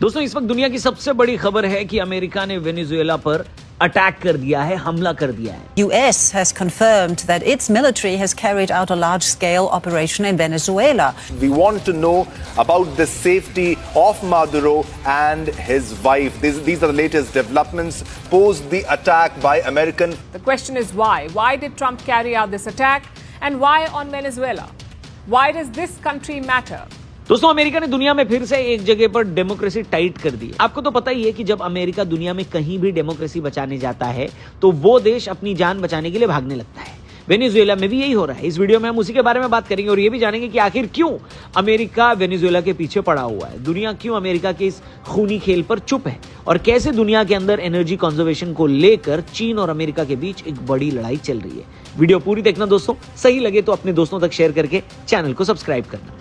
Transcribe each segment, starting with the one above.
दोस्तों इस वक्त दुनिया की सबसे बड़ी खबर है कि अमेरिका ने वेनेजुएला पर अटैक कर दिया है, हमला कर दिया है। US has confirmed that its military has carried out a large-scale operation in Venezuela. We want to know about the safety of Maduro and his wife. These are the latest developments post the attack by American. The question is why? Why did Trump carry out this attack? And why on Venezuela? Why does this country matter? दोस्तों America ने दुनिया में फिर से एक जगह पर democracy tight कर दी। आपको तो पता ही है कि जब अमेरिका दुनिया में कहीं भी डेमोक्रेसी बचाने जाता है तो वो देश अपनी जान बचाने के लिए भागने लगता है। वेनेजुएला में भी यही हो रहा है। इस वीडियो में हम उसी के बारे में बात करेंगे और ये भी जानेंगे कि आखिर क्यों अमेरिका वेनेजुएला के पीछे पड़ा हुआ है, दुनिया क्यों अमेरिका के इस खूनी खेल पर चुप है और कैसे दुनिया के अंदर एनर्जी कंजर्वेशन को लेकर चीन और अमेरिका के बीच एक बड़ी लड़ाई चल रही है। वीडियो पूरी देखना दोस्तों, सही लगे तो अपने दोस्तों तक शेयर करके चैनल को सब्सक्राइब करना।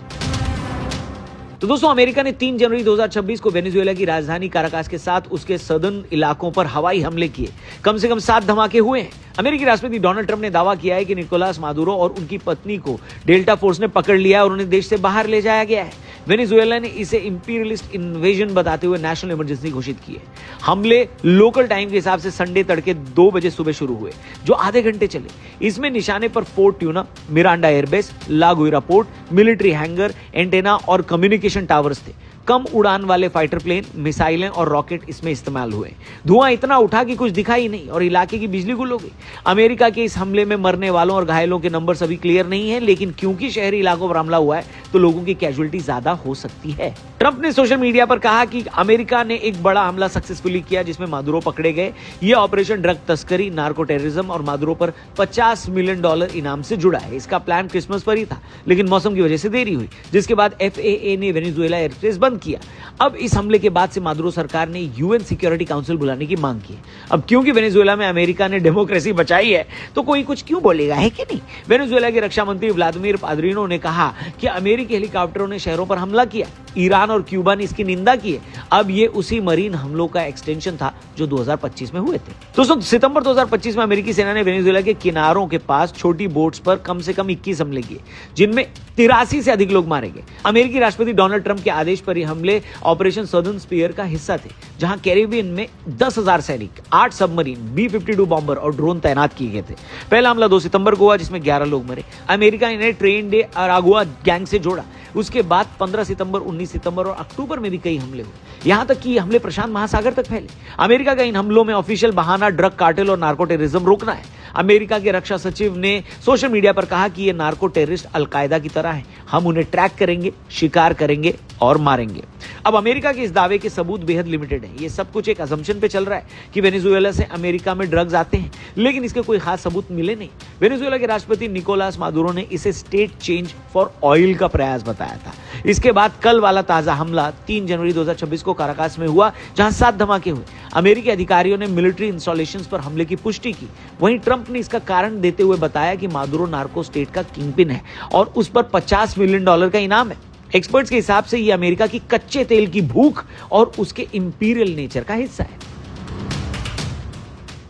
तो दोस्तों अमेरिका ने 3 जनवरी 2026 को वेनेजुएला की राजधानी काराकास के साथ उसके सदर्न इलाकों पर हवाई हमले किए। कम से कम 7 धमाके हुए हैं। अमेरिकी राष्ट्रपति डोनाल्ड ट्रंप ने दावा किया है कि निकोलास मादुरो और उनकी पत्नी को डेल्टा फोर्स ने पकड़ लिया है और उन्हें देश से बाहर ले जाया गया है। वेनेजुएला ने इसे इंपीरियलिस्ट इन्वेजन बताते हुए नेशनल इमरजेंसी घोषित की है। हमले लोकल टाइम के हिसाब से संडे तड़के 2 बजे सुबह शुरू हुए जो आधे घंटे चले। इसमें निशाने पर फोर्ट ट्यूना, मिरांडा एयरबेस, ला गुइरा पोर्ट, मिलिट्री हैंगर, एंटेना और कम्युनिकेशन टावर्स थे। कम उड़ान वाले फाइटर प्लेन, मिसाइलें और रॉकेट इसमें इस्तेमाल हुए। धुआं इतना उठा कि कुछ दिखा ही नहीं और इलाके की बिजली गुल हो गई। अमेरिका के इस हमले में मरने वालों और घायलों के नंबर अभी क्लियर नहीं है, लेकिन क्योंकि शहरी इलाकों पर हमला हुआ है तो लोगों की कैजुअलिटी ज्यादा हो सकती है। ट्रंप ने सोशल मीडिया पर कहा कि अमेरिका ने एक बड़ा हमला सक्सेसफुली किया जिसमें मादुरो पकड़े गए। यह ऑपरेशन ड्रग तस्करी, नार्को टेररिज्म और मादुरो पर $50 मिलियन इनाम से जुड़ा है। इसका प्लान क्रिसमस पर ही था, लेकिन मौसम की वजह से देरी हुई, जिसके बाद FAA ने वेनेजुएला एयरस्पेस बंद किया। अब इस हमले के बाद से मादुरो सरकार ने UN सिक्योरिटी काउंसिल बुलाने की मांग की है। अब क्योंकि वेनेजुएला में अमेरिका ने डेमोक्रेसी बचाई है तो कोई कुछ क्यों बोलेगा, है कि नहीं। वेनेजुएला के रक्षा मंत्री व्लादिमीर पाद्रिनो ने कहा कि अमेरिकी हेलीकॉप्टरों ने शहरों पर हमला किया। ईरान और क्यूबा ने इसकी निंदा की है। अब ये उसी मरीन हमलों का एक्सटेंशन था जो 2025 में हुए थे। दोस्तों सितंबर 2025 में अमेरिकी सेना ने वेनेजुएला के किनारों के पास छोटी बोट्स पर कम से कम 21 हमले किए, जिनमें 83 से अधिक लोग मारे गए। अमेरिकी राष्ट्रपति डोनाल्ड ट्रंप के आदेश पर ये हमले ऑपरेशन सदर्न स्पीयर का हिस्सा थे, जहां कैरिबियन में 10,000 सैनिक, 8 सबमरीन, B-52 बॉम्बर और ड्रोन तैनात किए गए थे। पहला हमला 2 सितंबर को हुआ जिसमें 11 लोग मरे। अमेरिका ने ट्रेन डे अरागुआ गैंग से जोड़ा। उसके बाद 15 सितंबर, 19 सितंबर और अक्टूबर में भी कई हमले हुए। यहां तक कि ये हमले प्रशांत महासागर तक फैले। अमेरिका का इन हमलों में ऑफिशियल बहाना ड्रग कार्टेल और नार्को टेररिज्म रोकना है। अमेरिका के रक्षा सचिव ने सोशल मीडिया पर कहा कि ये नार्को टेररिस्ट अलकायदा की तरह हैं। हम उन्हें ट्रैक करेंगे, शिकार करेंगे और मारेंगे। अब अमेरिका के इस दावे के सबूत बेहद लिमिटेड हैं। ये सब कुछ एक असम्पशन पे चल रहा है कि वेनेजुएला से अमेरिका में ड्रग्स आते हैं, लेकिन इसके कोई खास सबूत मिले नहीं। वेनेजुएला के राष्ट्रपति निकोलास मादुरो ने इसे स्टेट चेंज फॉर ऑयल का प्रयास बताया था। इसके बाद कल वाला ताजा हमला 3 जनवरी 2026 को काराकास में हुआ, जहां 7 धमाके हुए। अमेरिकी अधिकारियों ने मिलिट्री इंस्टॉलेशंस पर हमले की पुष्टि की। वहीं ट्रंप ने इसका कारण देते हुए बताया कि मादुरो नार्को स्टेट का किंगपिन है और उस पर $50 मिलियन का इनाम है। एक्सपर्ट्स के हिसाब से यह अमेरिका की कच्चे तेल की भूख और उसके इंपीरियल नेचर का हिस्सा है।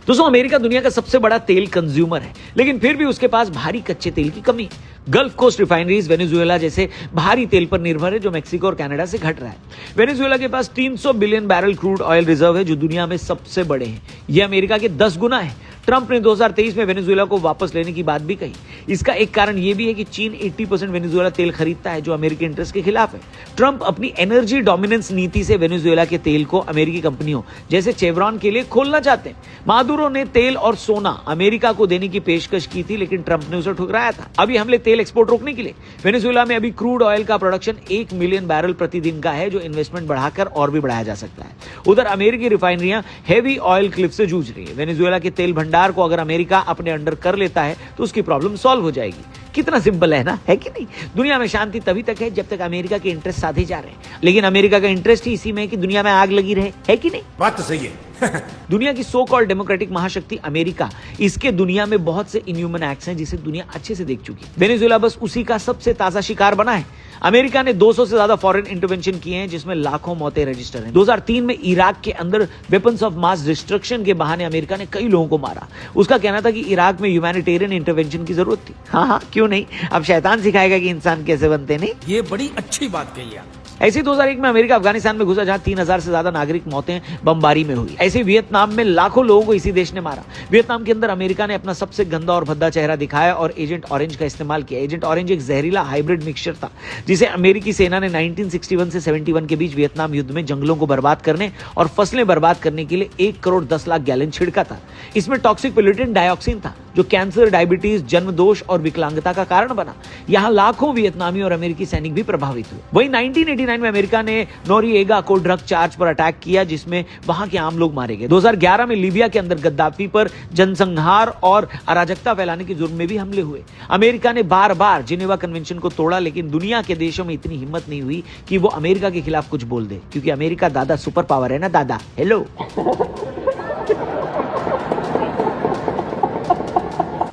दोस्तों अमेरिका दुनिया का सबसे बड़ा तेल कंज्यूमर है, लेकिन फिर भी उसके पास भारी कच्चे तेल की कमी है। गल्फ कोस्ट रिफाइनरीज वेनेजुएला जैसे भारी तेल पर निर्भर है, जो मेक्सिको और कनाडा से घट रहा है। वेनेजुएला के पास 300 billion barrel crude oil reserve है, जो दुनिया में सबसे बड़े हैं। यह अमेरिका के 10 गुना है। ट्रंप ने 2023 में वेनेजुएला को वापस लेने की बात भी कही। इसका एक कारण यह भी है कि चीन 80% वेनेजुएला तेल खरीदता है, जो अमेरिकी इंटरेस्ट के खिलाफ है। ट्रंप अपनी एनर्जी डोमिनेंस नीति से वेनेजुएला के तेल को अमेरिकी कंपनियों जैसे चेवरॉन के लिए खोलना चाहते हैं। मादुरो ने तेल और सोना अमेरिका को देने की पेशकश की थी, लेकिन ट्रंप ने उसे ठुकराया था। अभी हमले तेल एक्सपोर्ट रोकने के लिए। वेनेजुएला में अभी क्रूड ऑयल का प्रोडक्शन 1 मिलियन बैरल प्रतिदिन का है, जो इन्वेस्टमेंट बढ़ाकर और भी बढ़ाया जा सकता है। उधर अमेरिकी रिफाइनरियां हेवी ऑयल क्लिफ से जूझ रही है। वेनेजुएला के तेल भंडार को अगर अमेरिका अपने अंडर कर लेता है तो उसकी प्रॉब्लम सॉल्व हो जाएगी। कितना सिंपल है ना, है कि नहीं। दुनिया में शांति तभी तक है जब तक अमेरिका के इंटरेस्ट साधे जा रहे हैं, लेकिन अमेरिका का इंटरेस्ट ही इसी में है कि दुनिया में आग लगी रहे, है कि नहीं। बात तो सही है। दुनिया की सो कॉल्ड डेमोक्रेटिक महाशक्ति अमेरिका, इसके दुनिया में बहुत से इनह्यूमन एक्ट्स हैं जिसे दुनिया अच्छे से देख चुकी है। वेनेजुएला बस उसी का सबसे ताजा शिकार बना है। अमेरिका ने 200 से ज्यादा फॉरेन इंटरवेंशन किए हैं, जिसमें लाखों मौतें रजिस्टर हैं। 2003 में इराक के अंदर वेपन्स ऑफ मास डिस्ट्रक्शन के बहाने अमेरिका ने कई लोगों को मारा। उसका कहना था कि इराक में ह्यूमैनिटेरियन इंटरवेंशन की जरूरत थी। हाँ, क्यों नहीं। अब शैतान सिखाएगा कि इंसान कैसे बनते। नहीं, ये बड़ी अच्छी बात कही आप। ऐसे 2001 में अमेरिका अफगानिस्तान में घुसा, जहां 3000 से ज्यादा नागरिक मौतें बमबारी में हुई। ऐसे वियतनाम में लाखों लोगों को इसी देश ने मारा। वियतनाम के अंदर अमेरिका ने अपना सबसे गंदा और भद्दा चेहरा दिखाया और एजेंट ऑरेंज का इस्तेमाल किया। एजेंट ऑरेंज एक जहरीला हाइब्रिड मिक्सचर था जिसे अमेरिकी सेना ने 1961 से 71 के बीच वियतनाम युद्ध में जंगलों को बर्बाद करने और फसलें बर्बाद करने के लिए 1 करोड़ 10 लाख गैलन छिड़का था। इसमें टॉक्सिक पोल्यूटेंट डाइऑक्सिन था जो कैंसर, डायबिटीज, जन्म दोष और विकलांगता का कारण बना। यहां लाखों वियतनामी और अमेरिकी सैनिक भी प्रभावित हुए। वहीं 1989 में अमेरिका ने नोरिएगा को ड्रग चार्ज पर अटैक किया जिसमें वहां के आम लोग मारे गए। 2011 में लीबिया के अंदर गद्दाफी पर जनसंहार और अराजकता फैलाने के जुर्म में भी हमले हुए। अमेरिका ने बार बार जिनेवा कन्वेंशन को तोड़ा, लेकिन दुनिया के देशों में इतनी हिम्मत नहीं हुई कि वो अमेरिका के खिलाफ कुछ बोल दे, क्योंकि अमेरिका दादा सुपर पावर है ना दादा। हेलो।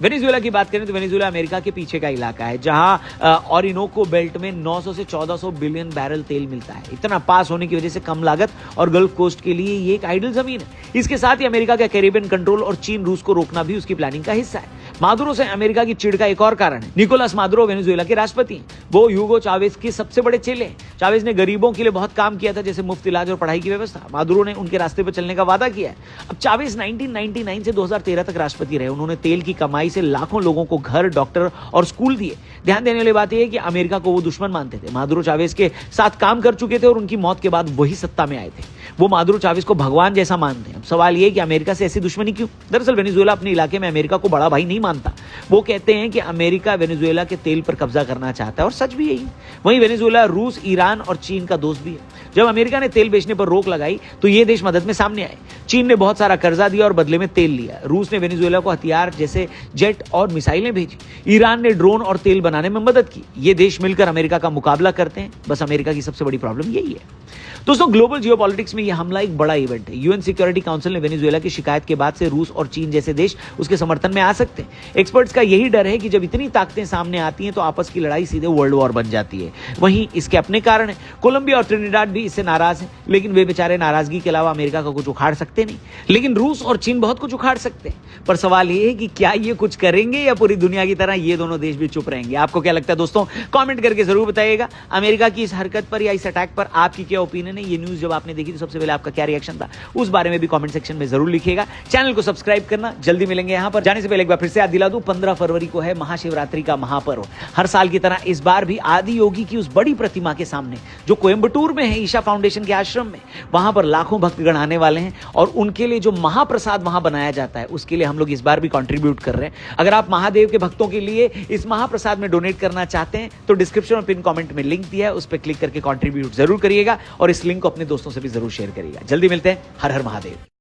वेनेजुएला की बात करें तो वेनेजुएला अमेरिका के पीछे का इलाका है जहां ओरिनोको बेल्ट में 900 से 1400 बिलियन बैरल तेल मिलता है। इतना पास होने की वजह से कम लागत और गल्फ कोस्ट के लिए ये एक आइडल जमीन है। इसके साथ ही अमेरिका का कैरिबियन कंट्रोल और चीन रूस को रोकना भी उसकी प्लानिंग का हिस्सा है। मादुरो से अमेरिका की चिढ़ का एक और कारण है। निकोलस मादुरो वेनेजुएला के राष्ट्रपति हैं। वो ह्यूगो चावेज के सबसे बड़े चेले हैं। चावेज ने गरीबों के लिए बहुत काम किया था, जैसे मुफ्त इलाज और पढ़ाई की व्यवस्था। मादुरो ने उनके रास्ते पर चलने का वादा किया है। अब चावेज 1999 से 2013 तक राष्ट्रपति रहे। उन्होंने तेल की कमाई से लाखों लोगों को घर, डॉक्टर और स्कूल दिए। ध्यान देने वाली बात यह है कि अमेरिका को वो दुश्मन मानते थे। मादुरो चावेज के साथ काम कर चुके थे और उनकी मौत के बाद वही सत्ता में आए थे। वो मादुरो चावेज को भगवान जैसा मानते हैं। अब सवाल यह है कि अमेरिका से ऐसी दुश्मनी क्यों? दरअसल वेनेजुएला अपने इलाके में अमेरिका को बड़ा भाई नहीं मानता। वो कहते हैं कि अमेरिका वेनेजुएला के तेल पर कब्जा करना चाहता है और सच भी यही है। वहीं वेनेजुएला रूस, ईरान और चीन का दोस्त भी है। जब अमेरिका ने तेल बेचने पर रोक लगाई तो ये देश मदद में सामने आए। चीन ने बहुत सारा कर्जा दिया और बदले में तेल लिया। रूस ने वेनेजुएला को हथियार जैसे जेट और मिसाइलें भेजी। ईरान ने ड्रोन और तेल बनाने में मदद की। ये देश मिलकर अमेरिका का मुकाबला करते हैं। बस अमेरिका की सबसे बड़ी प्रॉब्लम यही है। दोस्तों, ग्लोबल जियोपॉलिटिक्स में यह हमला एक बड़ा इवेंट है। यूएन सिक्योरिटी काउंसिल ने वेनेजुएला की शिकायत के बाद से रूस और चीन जैसे देश उसके समर्थन में आ सकते हैं। एक्सपर्ट्स का यही डर है कि जब इतनी ताकतें सामने आती हैं तो आपस की लड़ाई सीधे वर्ल्ड वॉर बन जाती है। वहीं इसके अपने कारण हैं। कोलंबिया और ट्रिनिडाड भी इससे नाराज हैं, लेकिन वे बेचारे नाराजगी के अलावा अमेरिका का कुछ उखाड़ सकते नहीं। लेकिन रूस और चीन बहुत कुछ उखाड़ सकते हैं। पर सवाल यह है कि क्या ये कुछ करेंगे या पूरी दुनिया की तरह ये दोनों देश भी चुप रहेंगे? आपको क्या लगता है दोस्तों? कमेंट करके जरूर बताइएगा। अमेरिका की इस हरकत पर या इस अटैक पर आपकी क्या ओपिनियन है? ये न्यूज जब आपने देखी तो सबसे पहले आपका क्या रिएक्शन था, उस बारे में भी कमेंट सेक्शन में जरूर लिखिएगा। चैनल को सब्सक्राइब करना। जल्दी मिलेंगे यहां पर। जाने से पहले एक बार फिर से याद दिला दूं, 15 फरवरी को है महाशिवरात्रि का महापर्व। हर साल की तरह इस बार भी आदि योगी की उस बड़ी प्रतिमा के सामने जो कोयंबटूर में है, ईशा फाउंडेशन के आश्रम में, वहां पर लाखों भक्तगण आने वाले हैं और उनके लिए जो महाप्रसाद वहां बनाया जाता है उसके लिए हम लोग इस बार भी कंट्रीब्यूट कर रहे हैं। अगर आप महादेव के भक्तों के लिए इस महाप्रसाद में डोनेट करना चाहते हैं तो डिस्क्रिप्शन और पिन कमेंट में लिंक दिया है, उस पर क्लिक करके कंट्रीब्यूट जरूर करिएगा और इस लिंक को अपने दोस्तों से भी जरूर शेयर करिएगा। जल्दी मिलते हैं। हर हर महादेव।